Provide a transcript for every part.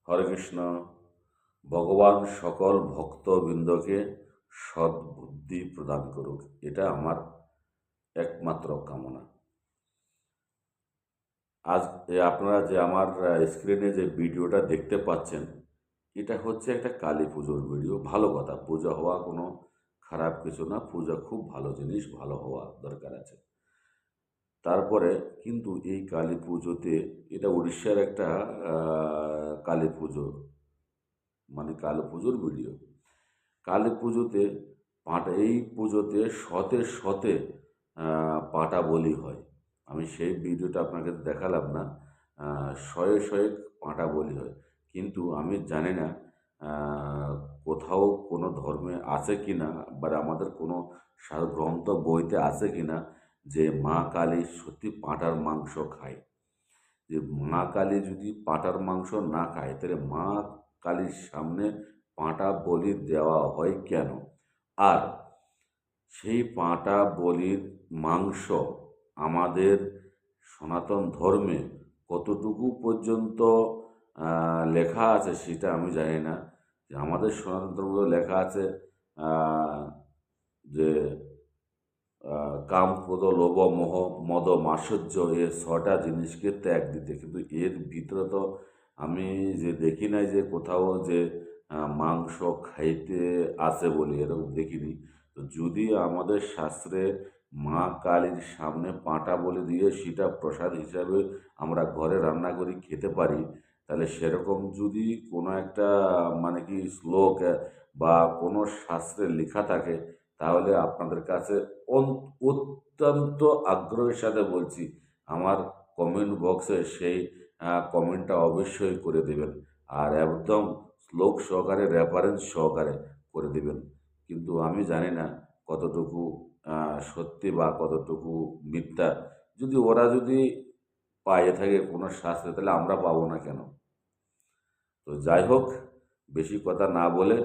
হরে কৃষ্ণ। ভগবান সকল ভক্তবৃন্দকে সদ্বুদ্ধি প্রদান করুক, এটা আমার একমাত্র কামনা। আজ আপনারা যে আমার স্ক্রিনে যে ভিডিওটা দেখতে পাচ্ছেন, এটা হচ্ছে একটা কালী পুজোর ভিডিও। ভালো কথা, পূজা হওয়া কোনো খারাপ কিছু না, পূজা খুব ভালো জিনিস, ভালো হওয়া দরকার আছে। তারপরে কিন্তু এই কালী পুজোতে, এটা উড়িষ্যার একটা কালী পুজো, মানে কালী পুজোর ভিডিও। কালী পুজোতে এই পুজোতে শতে পাঁটা বলি হয়। আমি সেই ভিডিওটা আপনাকে দেখালাম না। শয়ে পাঁটা বলি হয়, কিন্তু আমি জানি না কোথাও কোনো ধর্মে আছে কি না, বা আমাদের কোনো গ্রন্থ বইতে আছে কি না যে মা কালী সত্যি পাঁটার মাংস খায়। যে মা কালী যদি পাঁটার মাংস না খায়, তাহলে মা কালীর সামনে পাঁটা বলি দেওয়া হয় কেন? আর সেই পাঁটা বলির মাংস আমাদের সনাতন ধর্মে কতটুকু পর্যন্ত লেখা আছে সেটা আমি জানি না। যে আমাদের সনাতন ধর্মে লেখা আছে যে কাম, ক্রোধ, লোভ, মোহ, মদ, মাৎসর্য, এ 6টা জিনিসকে ত্যাগ দিতে। কিন্তু এর ভিতরে তো আমি যে দেখি নাই যে কোথাও যে মাংস খাইতে আছে বলে, এরকম দেখিনি। তো যদি আমাদের শাস্ত্রে মা কালীর সামনে পাঁটা বলে দিয়ে সেটা প্রসাদ হিসাবে আমরা ঘরে রান্না করি খেতে পারি, তাহলে সেরকম যদি কোনো একটা মানে কি শ্লোক বা কোনো শাস্ত্রে লেখা থাকে, তাহলে আপনাদের কাছে অত্যন্ত আগ্রহের সাথে বলছি, আমার কমেন্ট বক্সে সেই কমেন্টটা অবশ্যই করে দেবেন, আর একদম শ্লোক সহকারে, রেফারেন্স সহকারে করে দেবেন। কিন্তু আমি জানি না কতটুকু সত্যি বা কতটুকু মিথ্যা। যদি ওরা যদি পায়ে থাকে কোনো শাস্ত্রে, তাহলে আমরা পাবো না কেন? তো যাই হোক, বেশি কথা না বলে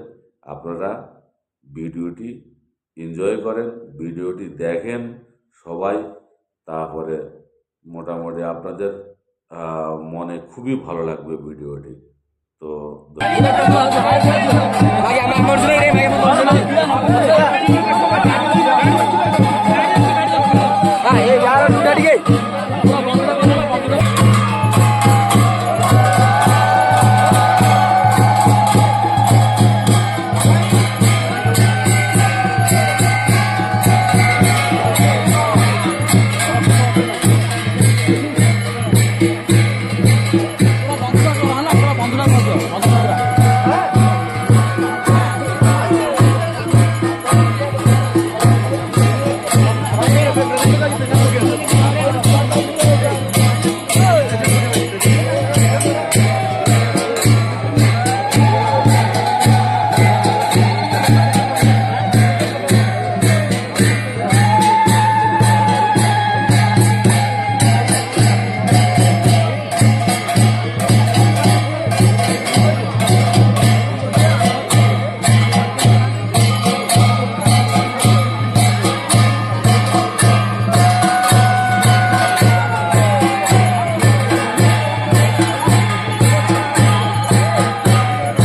আপনারা ভিডিওটি এনজয় করেন, ভিডিওটি দেখেন সবাই, তারপরে মোটামুটি আপনাদের মনে খুবই ভালো লাগবে ভিডিওটি। তো